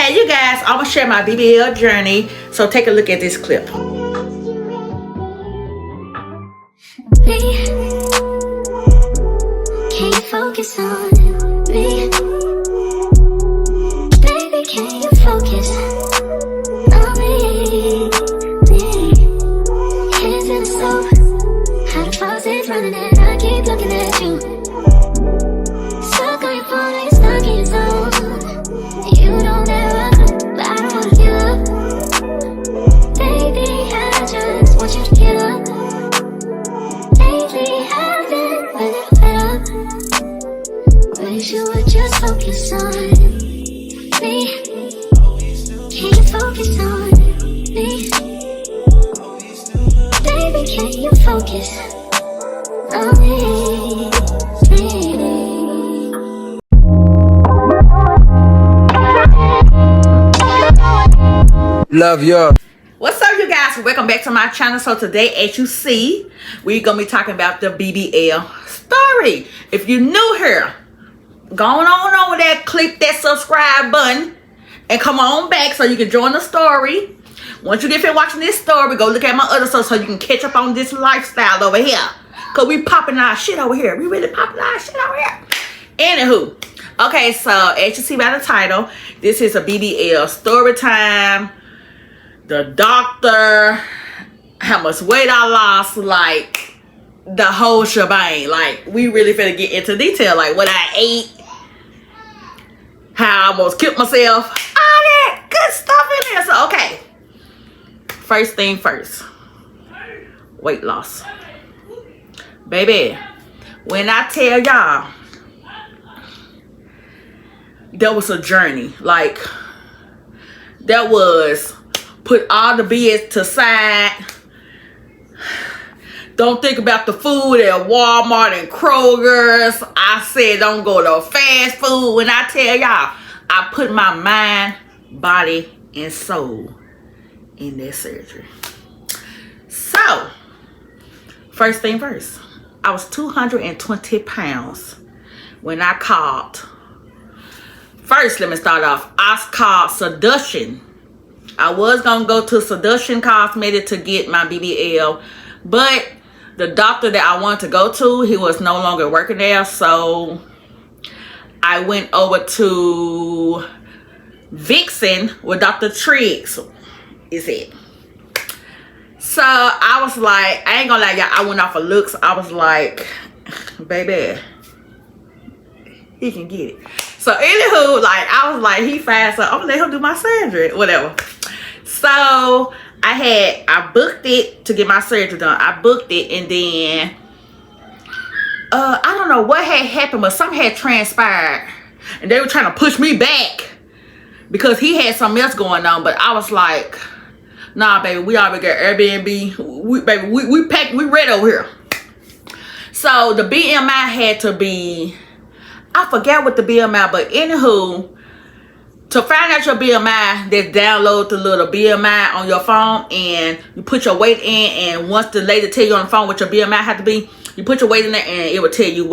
Hey you guys, I'm gonna share my BBL journey, so take a look at this clip. Can you focus on me? Baby, can you focus on me? Hands in the soap, how the faucet's running and I keep looking at you. Stuck on your phone and you're stuck in your zone. You don't ever come, but I don't wanna give up. Baby, I just want you to get up. Lately I've been a little fed up. Wish you would just focus on me. Can you focus on me? Baby, can you focus on me? Love you. What's up you guys, welcome back to my channel. So today, as you see, we're gonna be talking about the BBL story. If you're new here, going on over there, click that subscribe button and come on back so you can join the story. Once you get finished watching this story, go look at my other stuff so you can catch up on this lifestyle over here, cause we popping our shit over here. We really popping our shit over here. Anywho, okay, so as you see by the title, this is a BBL story time. The doctor, how much weight I lost, like the whole shebang. Like, we really finna get into detail, like what I ate, how I almost killed myself, all that good stuff in there. So, okay, first thing first, weight loss. Baby, when I tell y'all, there was a journey. Like, that was... Put all the BS to side. Don't think about the food at Walmart and Kroger's. I said don't go to fast food. When I tell y'all, I put my mind, body, and soul in that surgery. So, first thing first, I was 220 pounds when I called. First, let me start off. I called Seduction. I was going to go to Seduction Cosmetic to get my BBL, but the doctor that I wanted to go to, he was no longer working there, so I went over to Vixen with Dr. Triggs, is it. So I was like, I ain't gonna lie y'all, I went off of looks. I was like, baby, he can get it. So anywho, like, I was like, he fine, so I'm gonna let him do my surgery, whatever. So I booked it to get my surgery done. I booked it, and then I don't know what had happened, but something had transpired, and they were trying to push me back because he had something else going on. But I was like, nah, baby, we already got Airbnb. We packed, we ready over here. So the BMI had to be, I forgot what the BMI, but anywho, to find out your BMI, just download the little BMI on your phone and you put your weight in, and once the lady tell you on the phone what your BMI had to be, you put your weight in there and it will tell you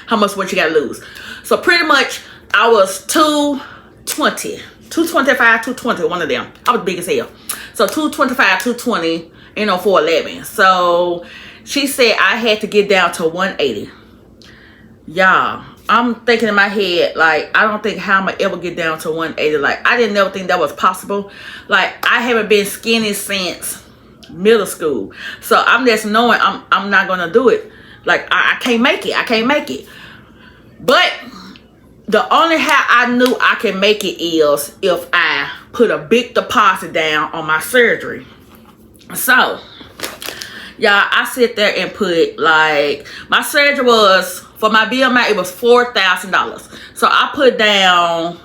how much weight you gotta lose. So pretty much I was 220, 225, 220, one of them. I was big as hell. So 225, 220, 411. So she said I had to get down to 180. Y'all, I'm thinking in my head, like, I don't think how I'm gonna ever get down to 180. Like, I didn't ever think that was possible. Like, I haven't been skinny since middle school. So I'm just knowing I'm not gonna do it. Like, I can't make it. I can't make it. But the only how I knew I can make it is if I put a big deposit down on my surgery. So, y'all, I sit there and put, like, my surgery was, for my BMI, it was $4,000. So I put down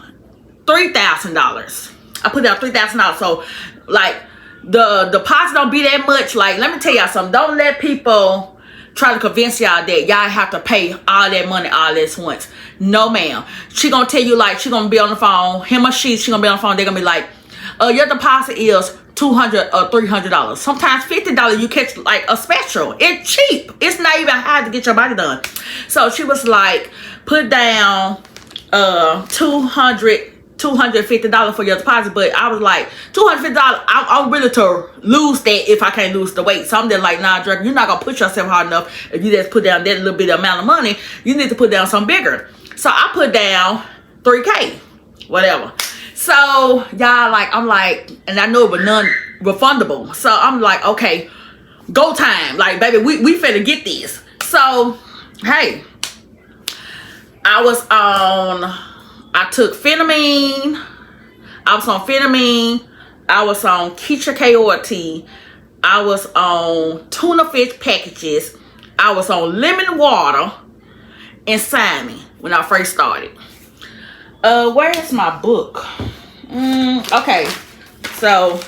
$3,000. I put down $3,000. So, like, the deposit don't be that much. Like, let me tell y'all something. Don't let people try to convince y'all that y'all have to pay all that money all at once. No, ma'am. She gonna tell you, like, she gonna be on the phone. Him or she gonna be on the phone. They're gonna be like, your deposit is $200 or $300. Sometimes $50 you catch like a special. It's cheap. It's not even hard to get your body done. So she was like, put down $200 $250 for your deposit, but I was like, $250, I'm willing to lose that if I can't lose the weight. So I'm just like, nah, Drake, you're not gonna push yourself hard enough if you just put down that little bit of amount of money. You need to put down something bigger. So I put down $3K, whatever. So y'all, like, I'm like, and I know it was non-refundable. So I'm like, okay, go time. Like, baby, we finna get this. So, hey, I took phenamine. I was on phenamine. I was on Keisha KOT. I was on tuna fish packages. I was on lemon water and salmon when I first started. Where's my book? Okay, so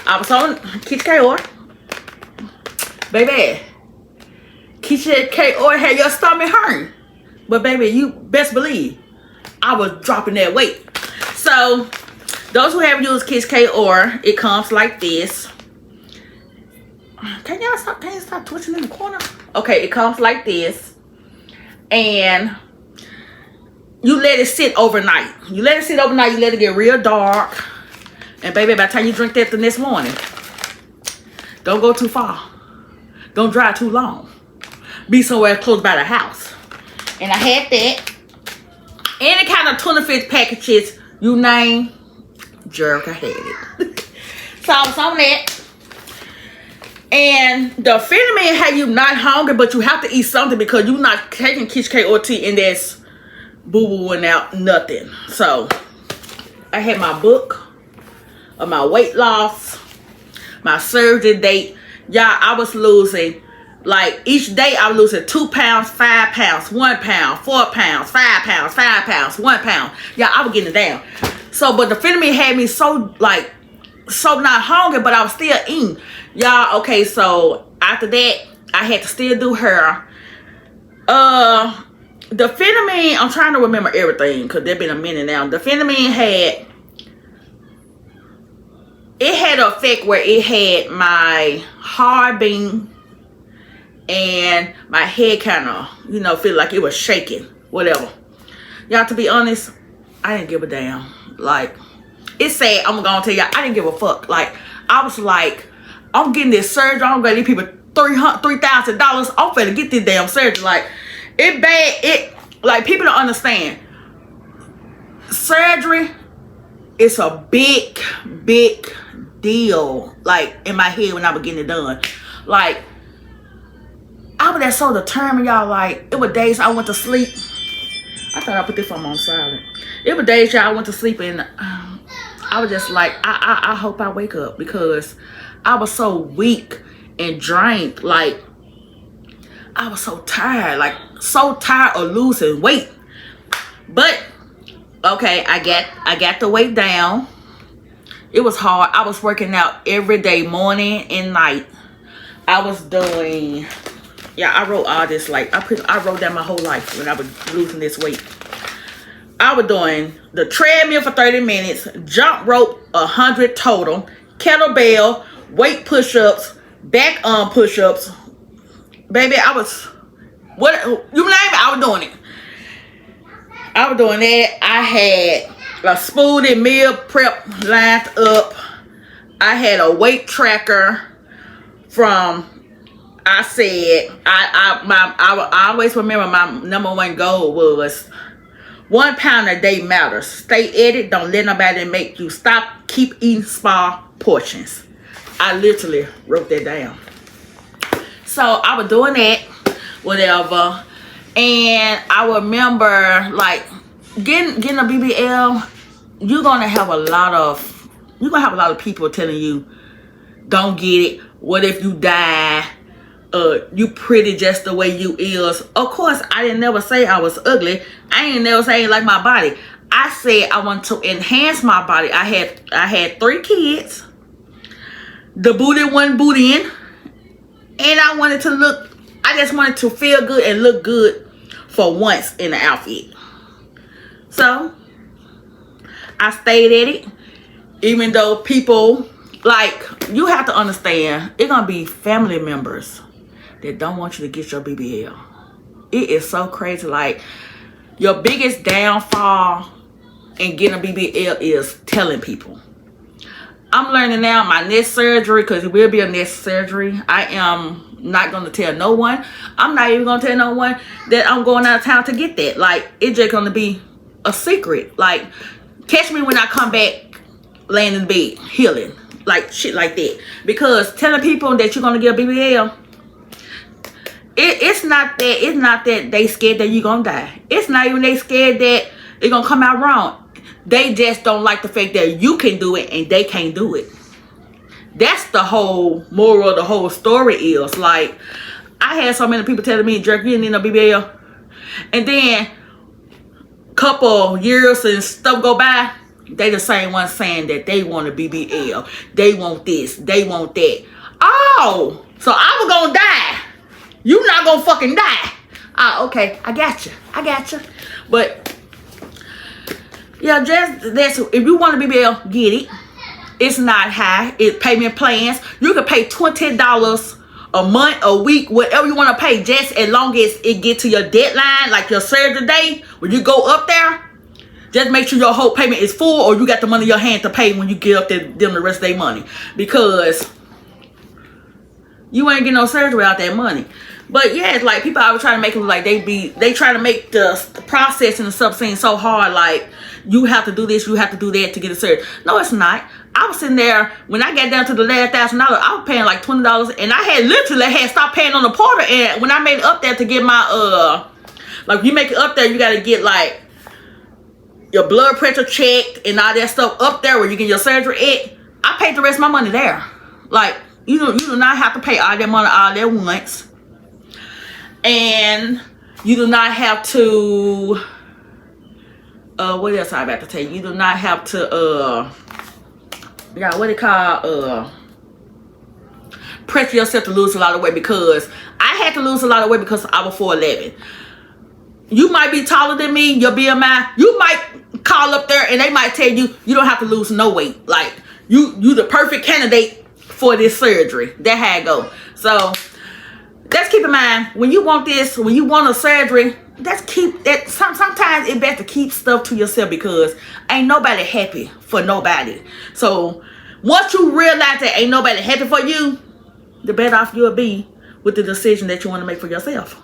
I was on Keisha KOT. Baby, Keisha KOT had your stomach hurting. But baby, you best believe I was dropping that weight. So those who have used Keisha KOT, it comes like this. Can you stop twitching in the corner? Okay, it comes like this. And you let it sit overnight. You let it sit overnight, you let it get real dark. And baby, by the time you drink that the next morning, don't go too far. Don't drive too long. Be somewhere close by the house. And I had that. Any kind of tuna fish packages, you name, jerk, I had it. So I was on that. And the phenamine had you not hungry, but you have to eat something because you're not taking Keisha KOT and that's boo-booing out nothing. So I had my book of my weight loss, my surgery date. Y'all, I was losing, like, each day I was losing 2 pounds, 5 pounds, 1 pound, 4 pounds, 5 pounds, 5 pounds, 1 pound. Yeah, I was getting it down. So, but the phenamine had me so, like, so not hungry, but I was still eating. Y'all, okay, so after that, I had to still do hair. The phenamine, I'm trying to remember everything because there's been a minute now. The phenamine had an effect where it had my heart beating and my head kind of, you know, feel like it was shaking, whatever. Y'all, to be honest, I didn't give a damn. Like, it's sad, I'm gonna tell y'all, I didn't give a fuck. Like, I was like, I'm getting this surgery, I'm gonna give people $3,000. I'm finna get this damn surgery. Like, it bad, like, people don't understand. Surgery is a big deal, like, in my head when I was getting it done. Like, I was so determined, y'all. Like, it was days I went to sleep. I thought I put this phone on silent. It was days, y'all, I went to sleep and I was just like, I hope I wake up because I was so weak and drained. Like, I was so tired, like, so tired of losing weight. But okay, I got the weight down. It was hard. I was working out every day, morning and night. I was doing, yeah, I wrote all this, like, I wrote down my whole life when I was losing this weight. I was doing the treadmill for 30 minutes, jump rope 100 total, kettlebell, weight push-ups, back arm push-ups. Baby, I was, what you name it, I was doing it. I was doing that. I had a smoothie meal prep lined up. I had a weight tracker from, I said, I always remember my #1 goal was 1 pound a day matters. Stay at it. Don't let nobody make you stop. Keep eating small portions. I literally wrote that down. So I was doing that, whatever. And I remember, like, getting a BBL, you're gonna have a lot of people telling you, don't get it. What if you die? You pretty just the way you is. Of course, I didn't never say I was ugly. I ain't never say I ain't like my body. I said I want to enhance my body. I had 3 kids. The booty wasn't bootying. And I just wanted to feel good and look good for once in the outfit. So I stayed at it. Even though people, like, you have to understand, it's gonna be family members that don't want you to get your BBL. It is so crazy. Like, your biggest downfall and getting a BBL is telling people. I'm learning now my next surgery, because it will be a next surgery. I am not going to tell no one. I'm not even going to tell no one that I'm going out of town to get that. Like, it's just going to be a secret. Like, catch me when I come back laying in the bed, healing. Like, shit like that. Because telling people that you're going to get a BBL, it's not that they scared that you're going to die. It's not even they scared that it's going to come out wrong. They just don't like the fact that you can do it and they can't do it. That's the whole moral of the whole story is. Like, I had so many people telling me, Drake, you didn't need no BBL. And then couple years and stuff go by, they the same ones saying that they want a BBL. They want this. They want that. Oh, so I was gonna die. You not gonna fucking die. Okay, I got you. I got you. But yeah, that's if you want a BBL, get it. It's not high. It's payment plans. You can pay $20 a month, a week, whatever you want to pay, just as long as it get to your deadline, like your surgery day. When you go up there, just make sure your whole payment is full, or you got the money in your hand to pay when you get up there, them the rest of their money, because you ain't getting no surgery out that money. But yeah, it's like people always trying to make it look like they try to make the process and the stuff seem so hard. Like, you have to do this, you have to do that to get a surgery. No, it's not. I was sitting there when I got down to the last $1,000. I was paying like $20, and I had literally stopped paying on the porter. And when I made it up there to get my like, you make it up there, you got to get like your blood pressure checked and all that stuff up there where you get your surgery at. I paid the rest of my money there. Like, you do not have to pay all that money all at once. And you do not have to what else I about to tell you? You do not have to yeah, what they call pressure yourself to lose a lot of weight, because I had to lose a lot of weight because I was 4'11". You might be taller than me, your BMI, you might call up there and they might tell you you don't have to lose no weight. Like, you the perfect candidate for this surgery. That's how it go. So let's keep in mind, when you want this, when you want a surgery, let's keep that. Sometimes it's best to keep stuff to yourself, because ain't nobody happy for nobody. So once you realize that ain't nobody happy for you, the better off you'll be with the decision that you want to make for yourself.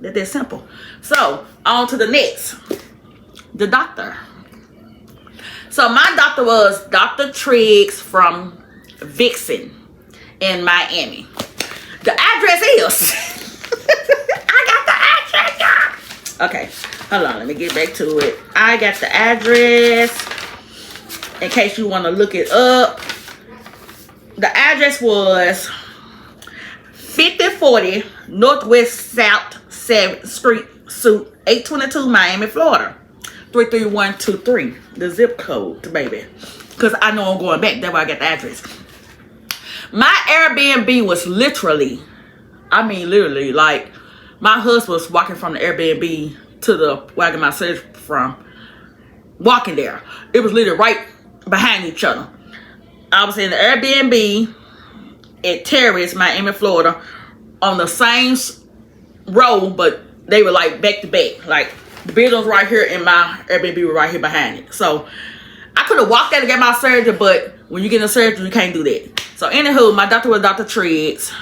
That's simple. So on to the next, the doctor. So my doctor was Dr. Triggs from Vixen in Miami. The address is I got the address. Okay, hold on, let me get back to it. I got the address in case you want to look it up. The address was 5040 Northwest South 7th Street, Suite 822, Miami, Florida 33123. The zip code, baby, because I know I'm going back. That's why I got the address. My Airbnb was literally, I mean literally, like, my husband was walking from the Airbnb to the where I got my surgery from. Walking there. It was literally right behind each other. I was in the Airbnb at Terrace, Miami, Florida, on the same row, but they were like back to back. Like, the building was right here and my Airbnb was right here behind it. So I could have walked there to get my surgery, but when you get a surgery, you can't do that. So anywho, my doctor was Dr. Triggs.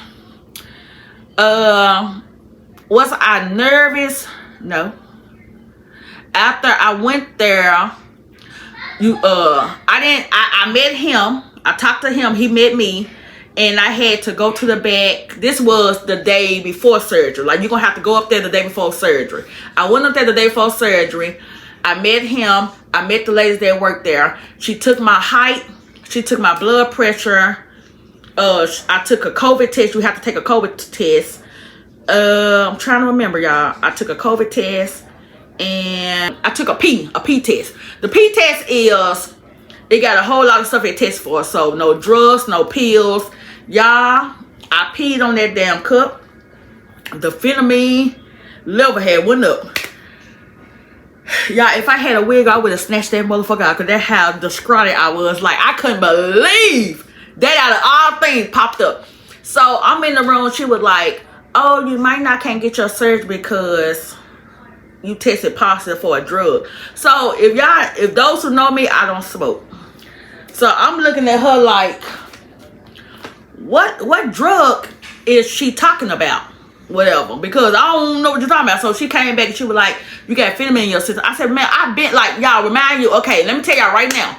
Was I nervous? No. After I went there, I met him. I talked to him. He met me. And I had to go to the back. This was the day before surgery. Like, you're going to have to go up there the day before surgery. I went up there the day before surgery. I met him. I met the ladies that worked there. She took my height. She took my blood pressure. I took a COVID test. You have to take a COVID test. I'm trying to remember, y'all. I took a COVID test. And I took a P test. The P test is, it got a whole lot of stuff it tests for. So, no drugs, no pills. Y'all, I peed on that damn cup. The phenamine level had went up. Y'all, if I had a wig, I would have snatched that motherfucker out, because that's how distraught I was. Like, I couldn't believe that out of all things popped up. So I'm in the room. She was like, oh, you might not can't get your surgery because, you tested positive for a drug. So if those who know me, I don't smoke. So I'm looking at her like, what drug is she talking about? Whatever, because I don't know what you're talking about. So she came back and she was like, you got fentanyl in your system. I said, man, I've been like, y'all, remind you, okay, let me tell y'all right now.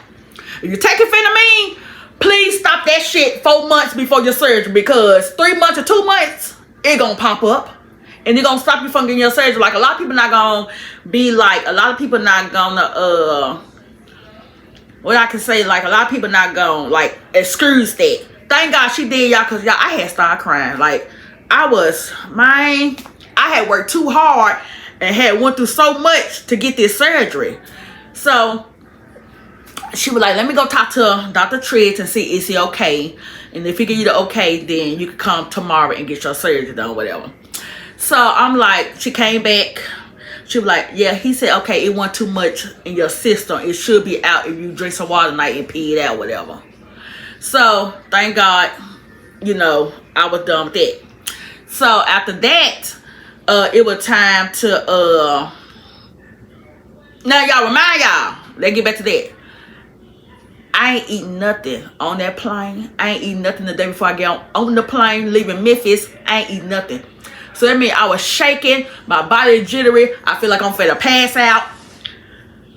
If you're taking fentanyl, please stop that shit 4 months before your surgery, because 3 months or 2 months, it gonna pop up. And it gonna stop you from getting your surgery. Like, a lot of people not gonna be like, a lot of people not gonna, what I can say, like, a lot of people not gonna, like, excuse that. Thank God she did, y'all, because, y'all, I had started crying. Like, I had worked too hard and had went through so much to get this surgery. So, she was like, let me go talk to Dr. Triggs and see is he okay. And if he give you the okay, then you can come tomorrow and get your surgery done, whatever. So I'm like, she came back. She was like, yeah, he said, okay, it wasn't too much in your system. It should be out if you drink some water tonight and pee it out, whatever. So thank God, you know, I was done with that. So after that, it was time to, now y'all, remind y'all, let's get back to that. I ain't eating nothing on that plane. I ain't eating nothing the day before I get on the plane leaving Memphis. I ain't eating nothing. So that means I was shaking, my body jittery. I feel like I'm finna pass out.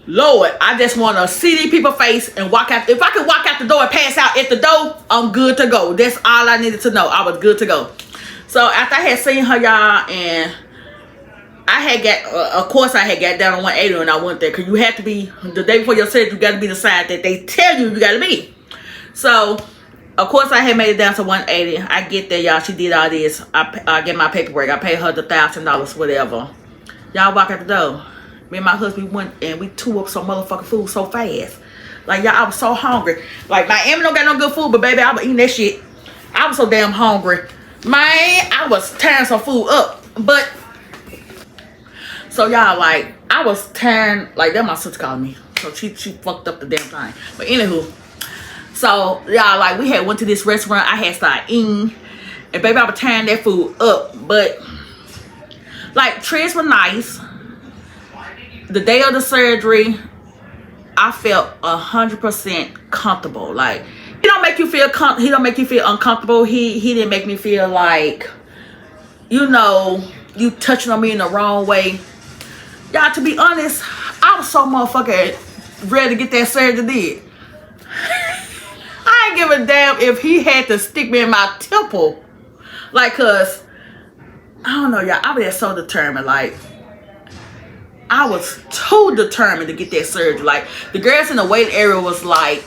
Lord, I just want to see these people's face and walk out. If I could walk out the door and pass out at the door, I'm good to go. That's all I needed to know. I was good to go. So after I had seen her, y'all, and I had got, of course, I had got down on 180 when I went there, because you have to be, the day before your surgery, you got to be the size that they tell you got to be. So, of course, I had made it down to 180. I get there, y'all. She did all this. I get my paperwork. I paid her the $1,000, whatever. Y'all walk out the door. Me and my husband went and we tore up some motherfucking food so fast. Like, y'all, I was so hungry. Like, Miami don't got no good food, but baby, I was eating that shit. I was so damn hungry. Man, I was tearing some food up. But, so y'all, like, I was tearing, like, that my sister called me. So she fucked up the damn thing. But anywho, so y'all, like, we had went to this restaurant. I had started eating. And baby, I was tearing that food up. But, like, Trish was nice. The day of the surgery, I felt 100% comfortable. Like, he don't make you feel uncomfortable. He didn't make me feel like, you know, you touching on me in the wrong way. Y'all, to be honest, I was so motherfucking ready to get that surgery did. I ain't give a damn if he had to stick me in my temple. Like, cause, I don't know, y'all, I was so determined. Like, I was too determined to get that surgery. Like, the girls in the waiting area was like,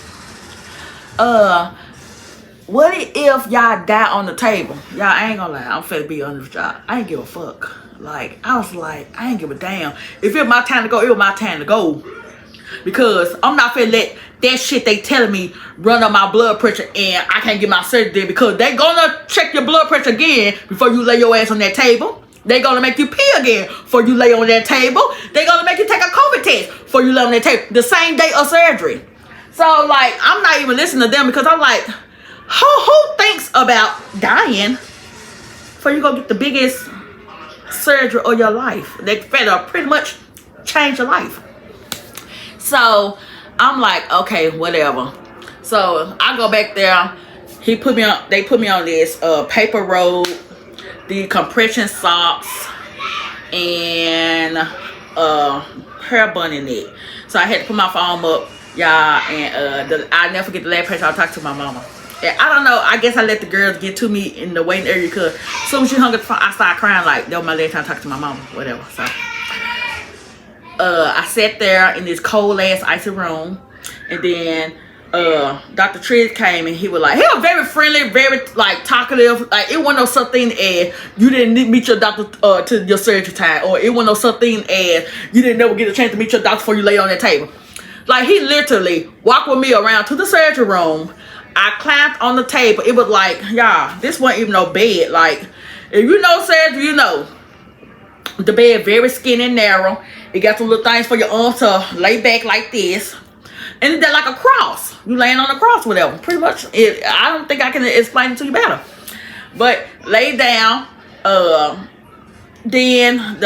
what if y'all die on the table? Y'all, I ain't gonna lie, I'm finna be on this job. I ain't give a fuck. Like, I was like, I ain't give a damn. If it was my time to go, it was my time to go. Because I'm not finna let that shit they telling me run up my blood pressure and I can't get my surgery there, because they gonna check your blood pressure again before you lay your ass on that table. They gonna make you pee again before you lay on that table. They gonna make you take a COVID test before you lay on that table. The same day of surgery. So, like, I'm not even listening to them, because I'm like, who thinks about dying before you go get the biggest surgery of your life? They better pretty much change your life. So, I'm like, okay, whatever. So, I go back there. They put me on this paper robe, the compression socks, and hair bun in it. So I had to put my phone up, y'all, and I never forget the last person I talked to, my mama. And I don't know, I guess I let the girls get to me in the waiting area, because as soon as she hung up the phone, I started crying. Like, that was my last time I talked to my mama, whatever. So I sat there in this cold ass icy room, and then Dr. Triggs came, and he was very friendly, very like talkative. Like, it wasn't no such thing as you didn't meet your doctor to your surgery time, or it wasn't no such thing as you didn't never get a chance to meet your doctor before you lay on that table. Like, he literally walked with me around to the surgery room. I climbed on the table. It was like, y'all, this wasn't even no bed. Like, if you know surgery, you know the bed very skinny and narrow. It got some little things for your arms to lay back like this. And they're like a cross. You laying on a cross, whatever. Pretty much. I don't think I can explain it to you better. But lay down. Then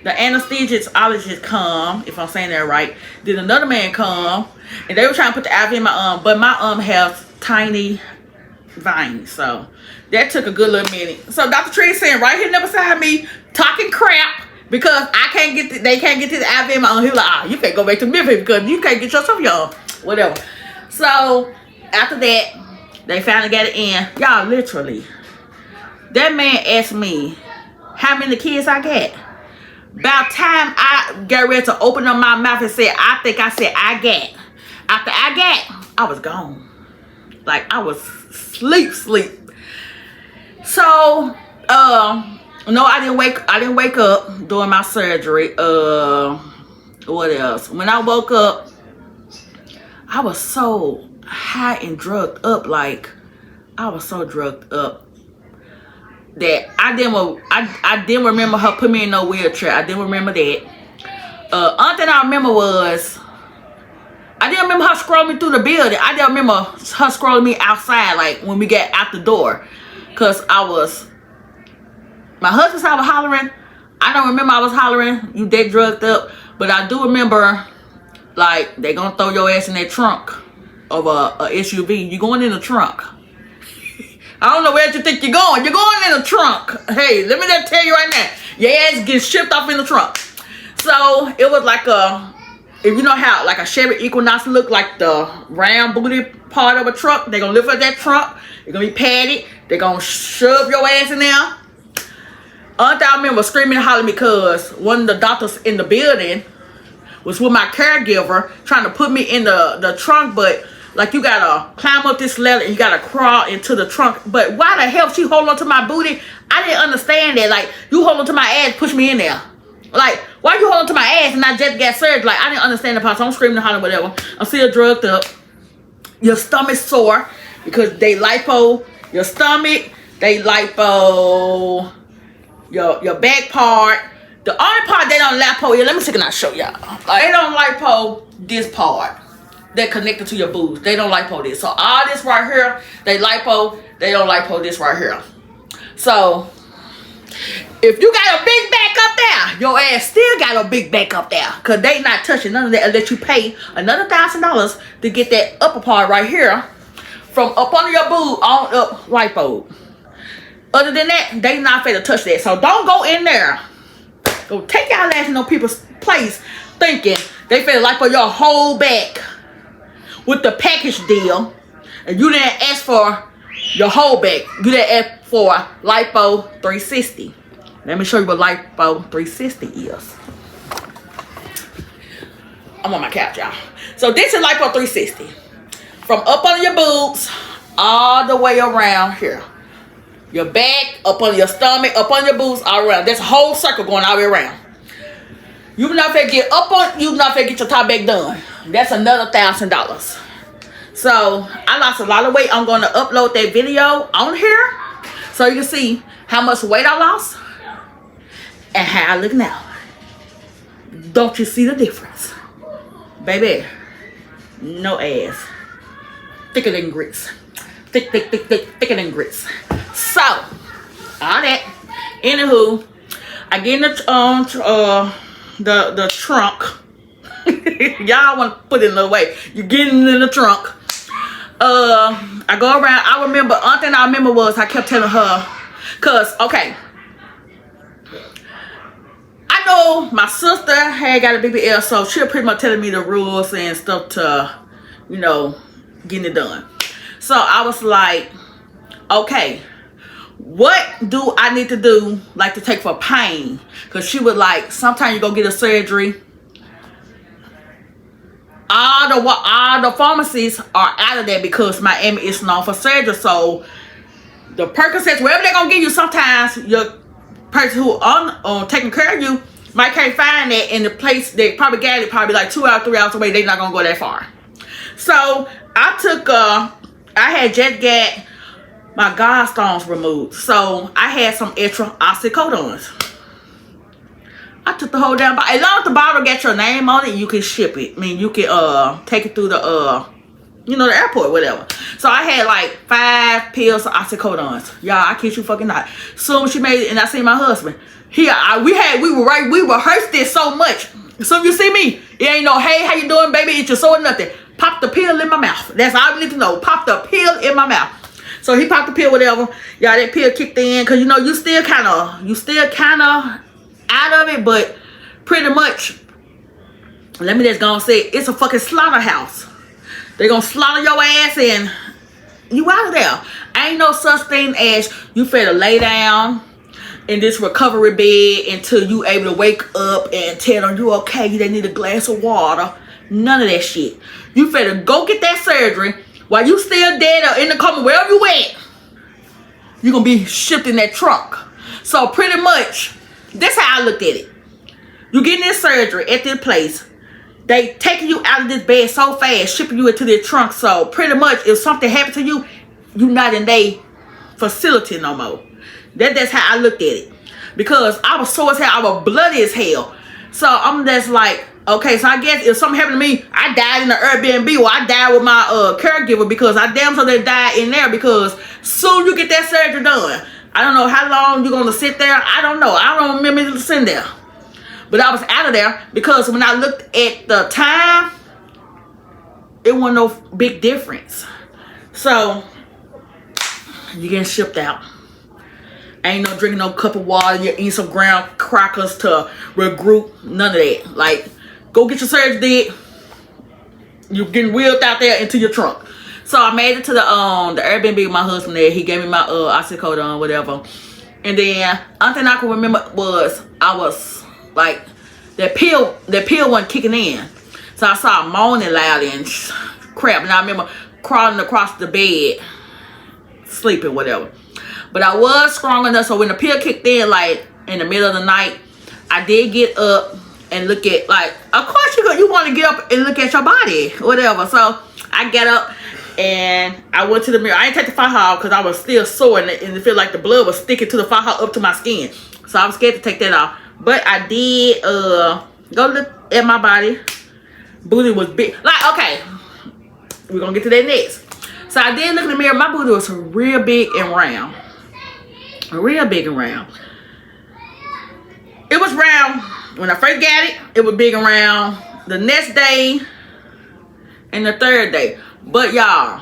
the anesthesiologist come, if I'm saying that right. Then another man come, and they were trying to put the IV in my arm, but my arm has tiny veins, so that took a good little minute. So Dr. Tree sitting right here beside me, talking crap because they can't get to the IV in my arm. He was like, you can't go back to Memphis because you can't get yourself your whatever. So after that, they finally got it in. Y'all, literally, that man asked me how many kids I got. About time I got ready to open up my mouth and say, I said I got. After I got, I was gone. Like I was sleep. So, no, I didn't wake up during my surgery. What else? When I woke up, I was so high and drugged up. Like I was so drugged up that I didn't remember her putting me in no wheelchair. I didn't remember that. Only thing I remember was I didn't remember her scrolling me through the building. I didn't remember her scrolling me outside, like when we got out the door, cause my husband said I was hollering. I don't remember I was hollering. You dead drugged up, but I do remember like they gonna throw your ass in that trunk of a SUV. You going in the trunk. I don't know where you think you're going. You're going in the trunk. Hey, let me just tell you right now. Your ass gets shipped off in the trunk. So it was like if you know how like a Chevy Equinox look, like the round booty part of a truck, they're gonna lift up that trunk. It's gonna be padded. They're gonna shove your ass in there. I remember screaming and hollering because one of the doctors in the building was with my caregiver trying to put me in the trunk, but like you gotta climb up this ladder and you gotta crawl into the trunk. But why the hell she hold on to my booty? I didn't understand that. Like you hold on to my ass, push me in there. Like why you hold on to my ass and I just got surgery? Like I didn't understand the part. So I'm screaming and hollering, whatever. I'm still drugged up. Your stomach's sore because they lipo your stomach. They lipo your back part. The only part they don't lipo, let me see, can I show y'all? Like, they don't lipo this part that connected to your boobs. They don't lipo this. So all this right here, they lipo. They don't lipo this right here. So if you got a big back up there, your ass still got a big back up there, because they not touching none of that unless you pay another $1,000 to get that upper part right here from up under your boob on up lipo. Other than that, they not fair to touch that. So don't go in there. Go take y'all ass in no people's place thinking they fair to lipo your whole back with the package deal, and you didn't ask for your whole back. You didn't ask for lipo 360. Let me show you what lipo 360 is. I'm on my couch, y'all. So this is lipo 360. From up under your boobs all the way around here. Your back, up on your stomach, up on your boobs, all around. There's a whole circle going all the way around. You not finna get up on, you not finna get your top back done. That's another $1,000. So I lost a lot of weight. I'm gonna upload that video on here so you can see how much weight I lost and how I look now. Don't you see the difference? Baby, no ass. Thicker than grits. Thicker than grits. So, all that. Anywho, I get in the trunk. Y'all want to put it another way. You're getting in the trunk. I go around. I remember, one thing I remember was I kept telling her, cause okay, I know my sister had got a BBL, so she was pretty much telling me the rules and stuff to, you know, getting it done. So I was like, okay, what do I need to do, like, to take for pain? Because she was like, sometimes you go get a surgery. All the pharmacies are out of there because Miami is known for surgery. So the Percocets, wherever they're going to give you, sometimes your person who on taking care of you might can't find it in the place. They probably got it probably like 2 hours, 3 hours away. They're not going to go that far. So I took, I had just got my gallstones removed. So I had some extra oxycodones. I took the whole damn bottle. As long as the bottle got your name on it, you can ship it. I mean, you can take it through the you know, the airport, whatever. So I had like 5 pills of oxycodones. Y'all, I kid you fucking not. Soon as she made it and I seen my husband, We rehearsed this so much. So if you see me, it ain't no, hey, how you doing, baby? It's your soul or nothing. Pop the pill in my mouth. That's all you need to know. Pop the pill in my mouth. So he popped the pill, whatever. Y'all, that pill kicked in, cause you know you still kind of out of it, but pretty much. Let me just go and say, it's a fucking slaughterhouse. They gonna slaughter your ass and you out of there. Ain't no such thing as you finna lay down in this recovery bed until you able to wake up and tell them you okay, they need a glass of water. None of that shit. You finna go get that surgery while you still dead or in the coma, wherever you at. You gonna be shipped in that trunk. So pretty much, that's how I looked at it. You getting this surgery at this place. They taking you out of this bed so fast, shipping you into their trunk. So pretty much, if something happened to you, you not in their facility no more. That's how I looked at it. Because I was sore as hell. I was bloody as hell. So I'm just like, okay, so I guess if something happened to me, I died in the Airbnb, or I died with my caregiver, because I damn sure they died in there, because soon you get that surgery done. I don't know how long you're going to sit there. I don't know. I don't remember sitting there. But I was out of there because when I looked at the time, it wasn't no big difference. So, you getting shipped out. Ain't no drinking no cup of water. You eating some ground crackers to regroup. None of that. Like, go get your surgery did. You getting wheeled out there into your trunk. So I made it to the Airbnb with my husband there. He gave me my oxycodone, whatever. And then only thing I can remember was I was like, that pill wasn't kicking in. So I started moaning loud and crap. And I remember crawling across the bed, sleeping, whatever. But I was strong enough, so when the pill kicked in, like in the middle of the night, I did get up and look at, like, of course you want to get up and look at your body, whatever. So I got up and I went to the mirror. I didn't take the faja because I was still sore and it felt like the blood was sticking to the faja up to my skin. So I was scared to take that off. But I did go look at my body. Booty was big. Like, okay, we're gonna get to that next. So I did look in the mirror. My booty was real big and round. Real big and round. It was round when I first got it. It was big and round the next day and the third day. But y'all,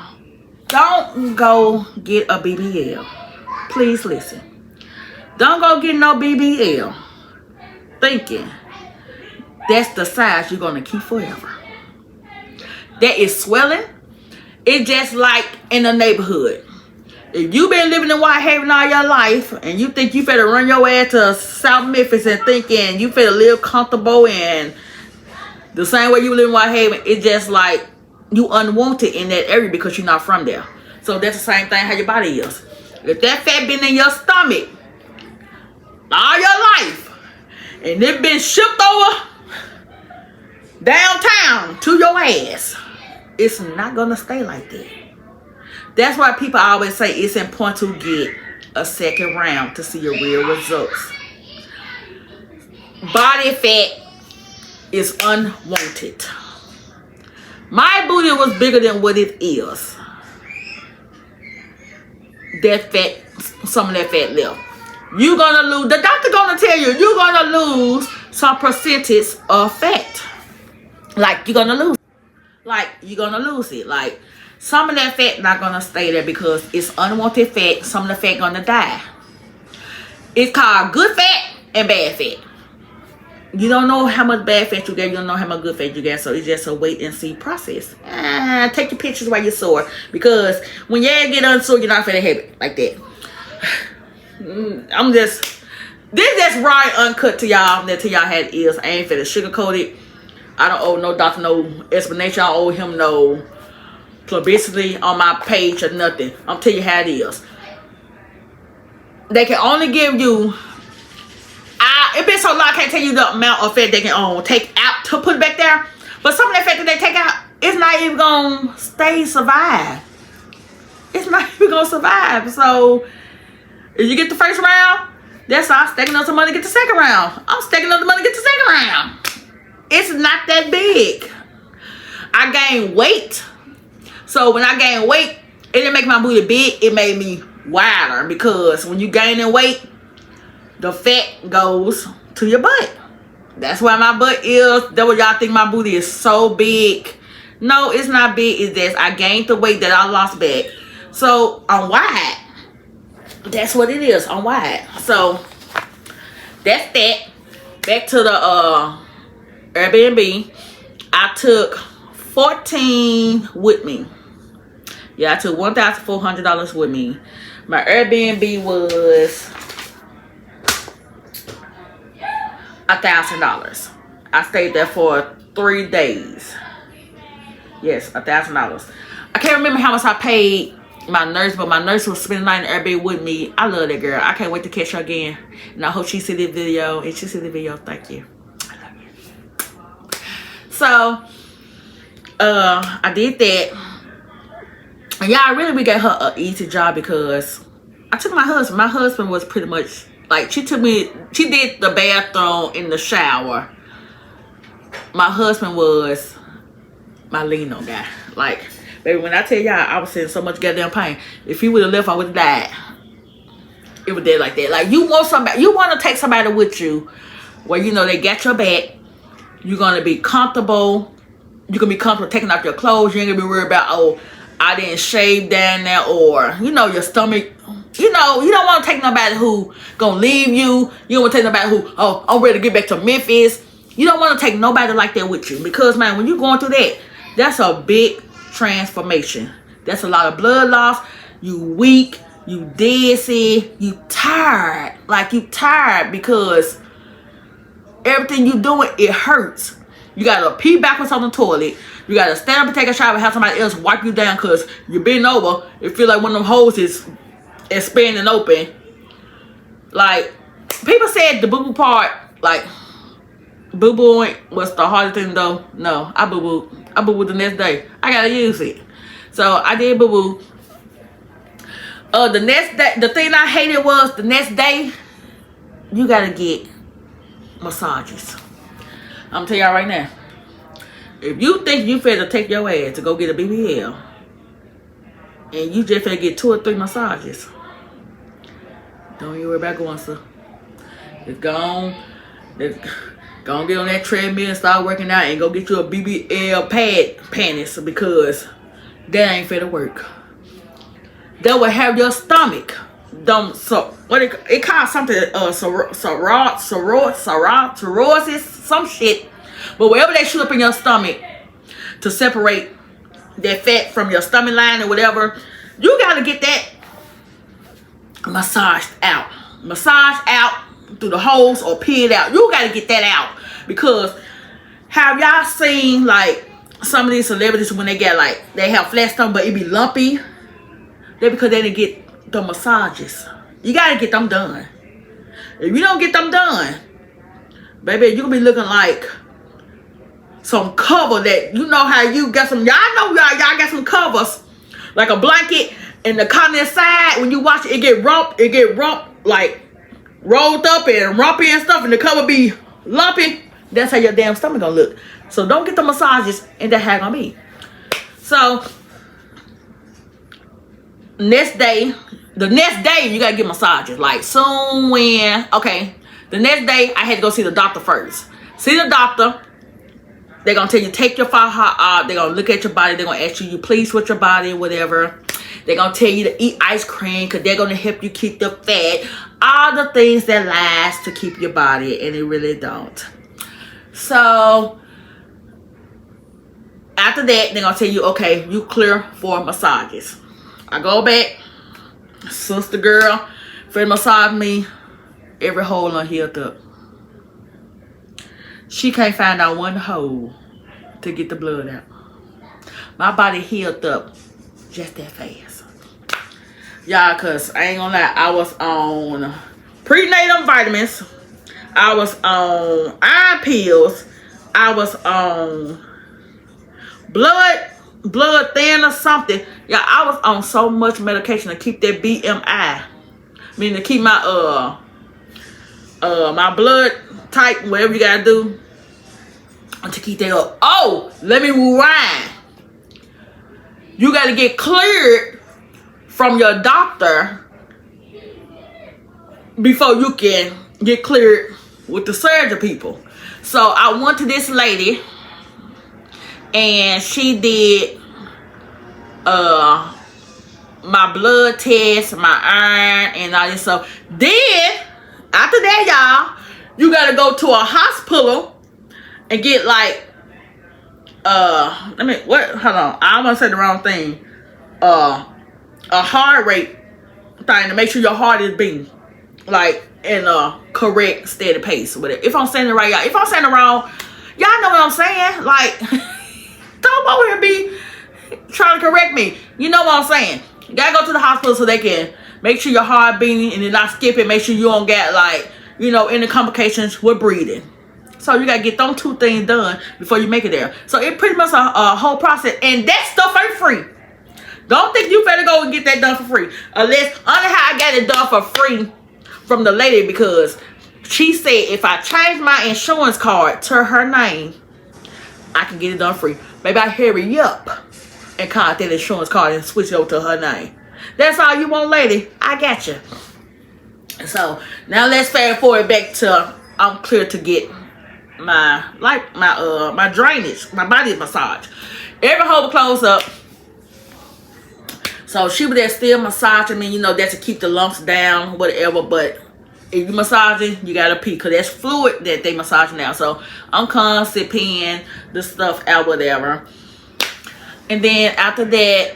don't go get a BBL. Please listen. Don't go get no BBL thinking that's the size you're gonna keep forever. That is swelling. It's just like in the neighborhood. If you've been living in Whitehaven all your life and you think you finna run your ass to South Memphis and thinking you finna live comfortable and the same way you live in Whitehaven, it's just like you unwanted in that area because you're not from there. So that's the same thing how your body is. If that fat been in your stomach all your life and it been shipped over downtown to your ass, it's not gonna stay like that. That's why people always say it's important to get a second round to see your real results. Body fat is unwanted. My booty was bigger than what it is. That fat, some of that fat left. You're gonna lose, the doctor gonna tell you, you're gonna lose some percentage of fat. Like, you're gonna lose. Like, you're gonna lose it. Like, some of that fat not gonna stay there because it's unwanted fat. Some of the fat gonna die. It's called good fat and bad fat. You don't know how much bad fat you get. You don't know how much good fat you get. So it's just a wait and see process. Take your pictures while you're sore. Because when you get unsore, you're not finna have it like that. This is raw and uncut to y'all. Until y'all had ears. I ain't finna sugarcoat it. I don't owe no doctor no explanation. I don't owe him no publicity on my page or nothing. I'm telling you how it is. They can only give you, it been so long I can't tell you the amount of fat they can take out to put back there. But some of that fat that they take out, it's not even gonna survive. It's not even gonna survive. So if you get the first round, that's all. I'm stacking up some money to get the second round. I'm stacking up the money to get the second round. It's not that big. I gained weight. So when I gained weight, it didn't make my booty big. It made me wider. Because when you gain in weight, the fat goes to your butt. That's why my butt is. That's what y'all think my booty is so big. No, it's not big. It's just I gained the weight that I lost back. So I'm wide. That's what it is. I'm wide. So that's that. Back to the Airbnb. I took 14 with me. Yeah, I took $1,400 with me. My Airbnb was $1,000. I stayed there for 3 days. Yes, $1,000. I can't remember how much I paid my nurse, but my nurse was spending the night in Airbnb with me. I love that girl. I can't wait to catch her again. And I hope she see this video. And she see the video, thank you. I love you. So, I did that. And y'all, really, we got her an easy job because I took my husband. My husband was pretty much, like, she did the bathroom in the shower. My husband was my lean on guy. Like, baby, when I tell y'all, I was in so much goddamn pain. If he would have left, I would have died. It was dead like that. Like, you want somebody, you want to take somebody with you where, you know, they got your back. You're going to be comfortable. You can be comfortable taking off your clothes. You ain't going to be worried about, oh, I didn't shave down there, or, you know, your stomach. You know, you don't want to take nobody who going to leave you. You don't want to take nobody who, oh, I'm ready to get back to Memphis. You don't want to take nobody like that with you. Because, man, when you're going through that, that's a big transformation. That's a lot of blood loss. You weak. You dizzy. You tired. Like, you tired because everything you doing, it hurts. You got to pee backwards on the toilet. You got to stand up and take a shower and have somebody else wipe you down because you bend over. It feel like one of them holes is expanding open. Like, people said the boo-boo part, like, boo-booing was the hardest thing though. No, I boo-booed. I boo-booed the next day. I got to use it. So, I did boo-boo. The next day, the thing I hated was the next day, you got to get massages. I'm telling y'all right now. If you think you finna take your ass to go get a BBL and you just finna get 2 or 3 massages, don't you worry about going, sir. It's gone. Go and get on that treadmill and start working out and go get you a BBL panties because that ain't finna work. That will have your stomach. What it calls something cirrhosis, some shit. But wherever they shoot up in your stomach to separate that fat from your stomach line or whatever, you gotta get that massaged out. Massaged out through the holes or peeled out. You gotta get that out. Because have y'all seen like some of these celebrities when they get like, they have flat stomach but it be lumpy? That's because they didn't get the massages. You gotta get them done. If you don't get them done, baby, you gonna be looking like some cover that, you know how you got some, y'all know y'all got some covers like a blanket and the cotton inside, when you watch it, it get rump like rolled up and rumpy and stuff, and the cover be lumpy. That's how your damn stomach gonna look. So don't get the massages, and that's how it gonna be. So the next day you gotta get massages. Like soon when, okay, the next day I had to go see the doctor first. See the doctor. They're going to tell you, take your forehead out. They're going to look at your body. They're going to ask you please with your body, whatever. They're going to tell you to eat ice cream because they're going to help you keep the fat. All the things that last to keep your body, and it really don't. So, after that, they're going to tell you, okay, you clear for massages. I go back. Sister girl, friend massage me. Every hole unhealed up. She can't find out one hole to get the blood out. My body healed up just that fast. Y'all, cause I ain't gonna lie, I was on prenatal vitamins. I was on iron pills. I was on blood thin or something. Yeah, I was on so much medication to keep that BMI. Meaning to keep my my blood type, whatever you gotta do to keep that up. Oh, let me rewind. You gotta get cleared from your doctor before you can get cleared with the surgery people. So I went to this lady, and she did my blood test, my iron, and all this stuff. Then after that, y'all, you gotta go to a hospital and get like hold on, I almost said the wrong thing. A heart rate thing to make sure your heart is beating like in a correct steady pace or whatever. If I'm saying it right, y'all. If I'm saying it wrong, y'all know what I'm saying. Like, don't over here be trying to correct me. You know what I'm saying. You gotta go to the hospital so they can make sure your heart beating and you're not skipping. Make sure you don't get like, you know, any complications with breathing. So you gotta get them 2 things done before you make it there. So it pretty much a whole process, and that stuff ain't free. Don't think you better go and get that done for free. Unless, only how I got it done for free from the lady, because she said if I change my insurance card to her name, I can get it done free. Maybe I hurry up and contact that insurance card and switch it over to her name. That's all you want, lady. I got you. So now let's fast forward back to I'm clear to get my drainage, my body massage. Every hole closed up. So she was there still massaging me, you know, that's to keep the lumps down, whatever. But if you massaging, you gotta pee, because that's fluid that they massaging now. So I'm constantly peeing the stuff out, whatever. And then after that,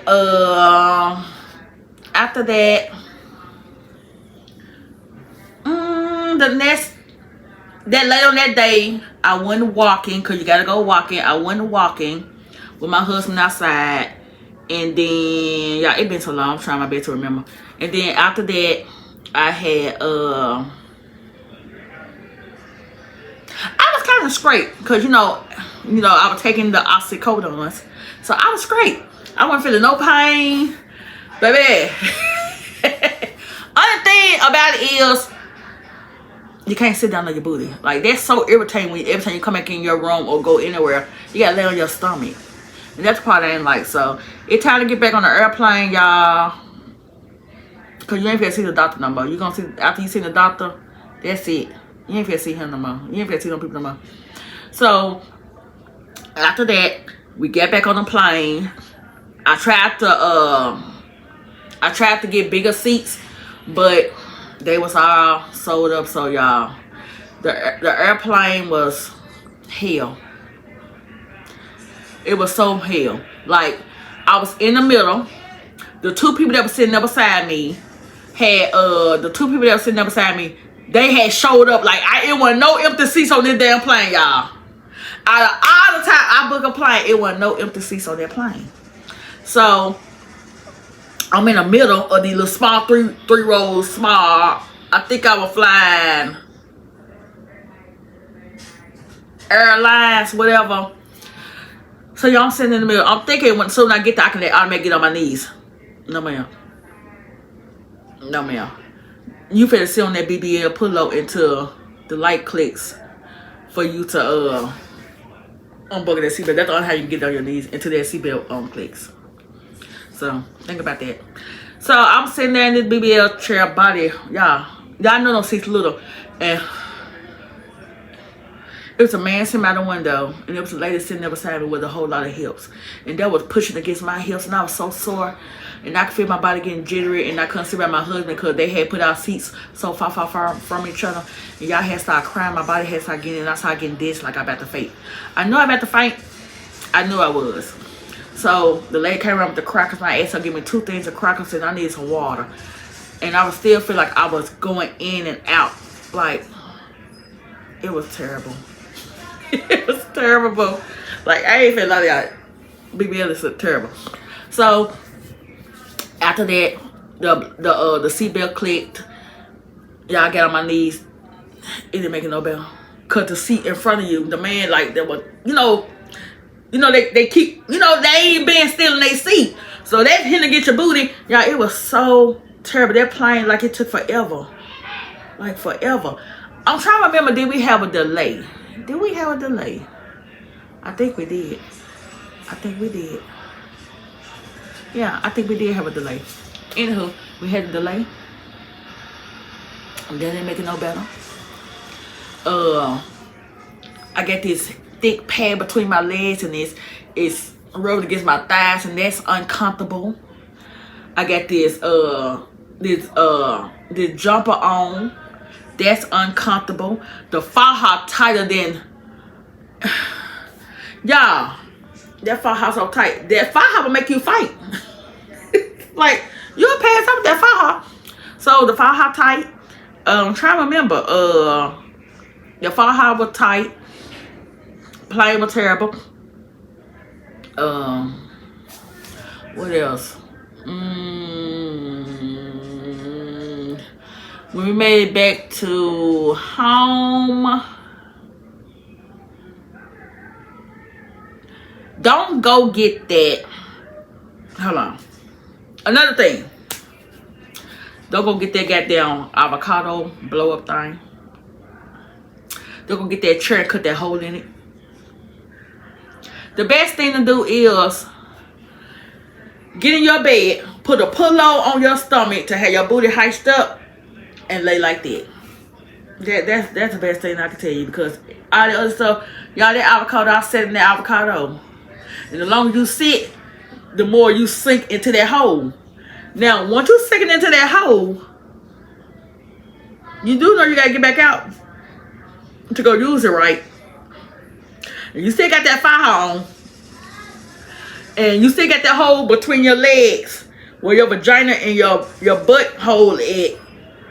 later on that day, I went walking, because you gotta go walking. I went walking with my husband outside. And then, yeah, it been so long. I'm trying my best to remember. And then after that, I had, I was kind of straight. Because, you know, I was taking the oxycodone. So I was straight. I wasn't feeling no pain. Baby. Other thing about it is, you can't sit down on your booty. Like, that's so irritating when every time you come back in your room or go anywhere, you gotta lay on your stomach. And that's the part I ain't like. So it's time to get back on the airplane, y'all. Cause you ain't finna see the doctor no more. You gonna see, after you see the doctor, that's it. You ain't finna see him no more. You ain't finna see them people no more. So after that, we get back on the plane. I tried to get bigger seats, but they was all sold up. So y'all, the airplane was hell. It was so hell. Like, I was in the middle. The 2 people that were sitting there beside me had they had showed up. Like, it wasn't no empty seats on this damn plane, y'all. Out of all the time I booked a plane, it wasn't no empty seats on that plane. So I'm in the middle of these little small three rows small. I think I was flying airlines, whatever. So y'all sitting in the middle. I'm thinking when soon I get there, I can automatically get on my knees. No ma'am. No ma'am. You finna sit on that BBL pillow until the light clicks for you to unbuckle that seatbelt. That's the only how you can get on your knees until that seatbelt clicks. So think about that. So I'm sitting there in this BBL chair body. Y'all know those seats little. And it was a man sitting by the window, and there was a lady sitting there beside me with a whole lot of hips. And that was pushing against my hips, and I was so sore. And I could feel my body getting jittery, and I couldn't sit by my husband because they had put our seats so far from each other. And y'all had started crying. My body had started getting, and I started getting dizzy like I about to faint. I know I'm about to faint. I knew I was. So the lady came around with the crackers. I asked her to give me 2 things of crackers, and I needed some water. And I was still feel like I was going in and out. Like, it was terrible. It was terrible. Like, I ain't feel like that. BBL is terrible. So after that, the seatbelt clicked. Y'all got on my knees. It didn't make it no better. Cause the seat in front of you, the man, like, there was, they keep, they ain't been still in their seat. So that's him to get your booty. Y'all, it was so terrible. That plane, like, it took forever. Like, forever. I'm trying to remember, did we have a delay? Did we have a delay? I think we did. Yeah, I think we did have a delay. Anywho, we had a delay. That didn't make it no better. I got this thick pad between my legs, and it's rubbed against my thighs, and that's uncomfortable. I got this jumper on. That's uncomfortable. The faja tighter than y'all. That faja so tight. That faja will make you fight. Like you'll pass up that faja. So the faja tight. I'm trying to remember. The faja was tight. Plane was terrible. What else? When we made it back to home, don't go get that. Hold on. Another thing. Don't go get that goddamn avocado blow up thing. Don't go get that chair and cut that hole in it. The best thing to do is get in your bed, put a pillow on your stomach to have your booty hiked up, and lay like that. That's the best thing I can tell you, because all the other stuff, y'all, that avocado, I sat in that avocado. And the longer you sit, the more you sink into that hole. Now, once you sink into that hole, you do know you gotta get back out to go use it right. And you still got that fire on. And you still got that hole between your legs where your vagina and your butt hole is.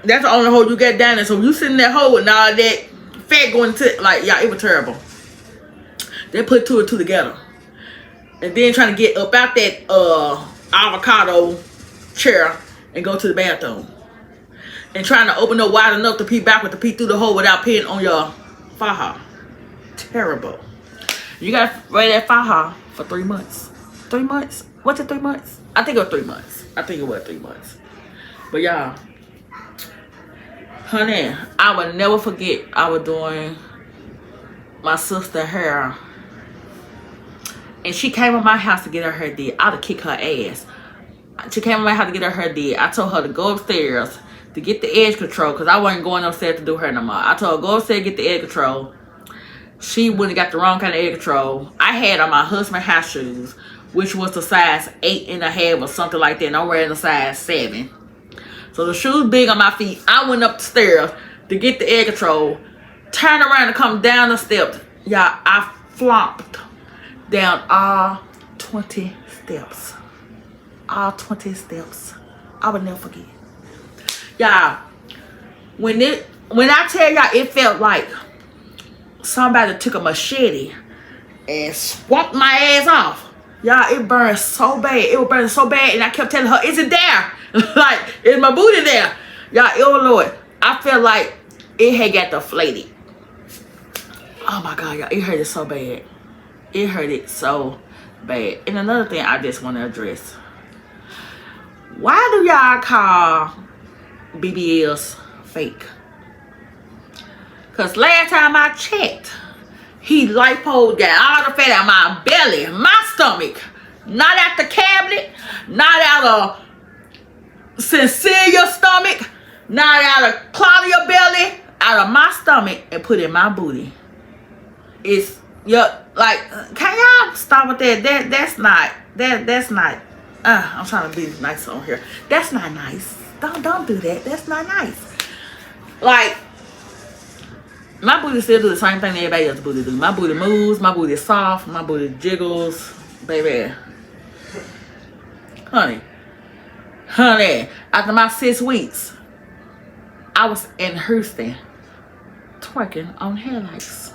That's the only hole you got down there. So you sit in that hole and all that fat going to, like, yeah, it was terrible. They put two and two together. And then trying to get up out that avocado chair and go to the bathroom. And trying to open up wide enough to pee backwards to pee through the hole without peeing on your faja. Terrible. You gotta wear that faja for 3 months. 3 months? What's it, 3 months? I think it was 3 months. I think it was 3 months. But y'all, honey, I will never forget I was doing my sister's hair. And she came to my house to get her hair did. I would kick her ass. She came to my house to get her hair did. I told her to go upstairs to get the edge control, because I wasn't going upstairs to do her no more. I told her go upstairs get the edge control. She wouldn't have got the wrong kind of edge control. I had on my husband's house shoes, which was the size 8.5 or something like that. And I'm wearing a size 7. So the shoes big on my feet. I went up the stairs to get the edge control. Turned around and come down the steps. Y'all, I flopped down all 20 steps. All 20 steps. I would never forget. Y'all, when I tell y'all, it felt like somebody took a machete and swamped my ass off. Y'all, it burned so bad. It was burning so bad, and I kept telling her, is it there? Like, is my booty there? Y'all, oh Lord. I felt like it had got deflated. Oh my God, y'all, it hurted so bad. It hurted so bad. And another thing I just want to address. Why do y'all call BBLs fake? Because last time I checked, he lipo got all the fat out of my belly, my stomach. Not out the cabinet, not out of Cecilia's stomach, not out of Claudia's belly, out of my stomach and put in my booty. It's, yeah, like, can y'all stop with that? That's not, I'm trying to be nice on here. That's not nice. Don't do that. That's not nice. Like, my booty still do the same thing that everybody else's booty do. My booty moves, my booty is soft, my booty jiggles, baby. Honey, after my 6 weeks, I was in Houston twerking on headlights.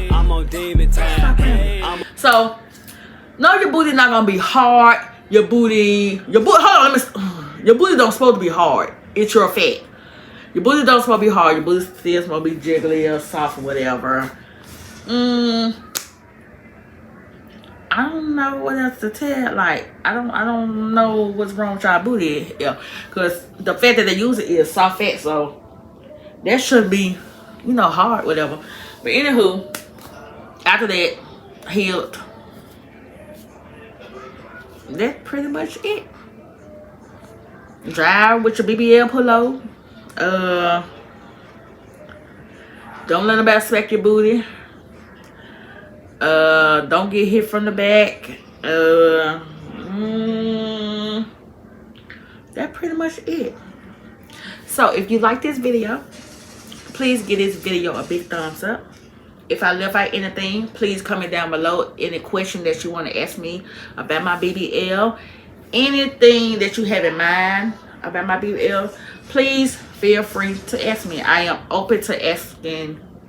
I'm on demon time. So, no, your booty not gonna be hard. Your booty, hold on, your booty don't supposed to be hard. It's your fat. Your booty don't supposed to be hard. Your booty still supposed to be jiggly or soft or whatever. I don't know what else to tell. Like, I don't know what's wrong with y'all booty. Yeah, because the fat that they use is soft fat, so that should be, you know, hard, whatever. But anywho, after that, healed. That's pretty much it. Dry with your BBL pillow. Don't let nobody smack your booty. Don't get hit from the back. That's pretty much it. So if you like this video, please give this video a big thumbs up. If I left out anything, please comment down below any question that you want to ask me about my BBL. Anything that you have in mind about my BBL, please feel free to ask me. I am open to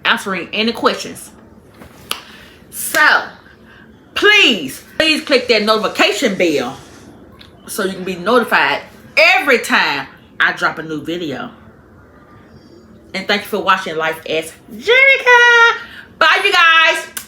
answering any questions. So please click that notification bell so you can be notified every time I drop a new video. And thank you for watching Life as Jerica. Bye, you guys.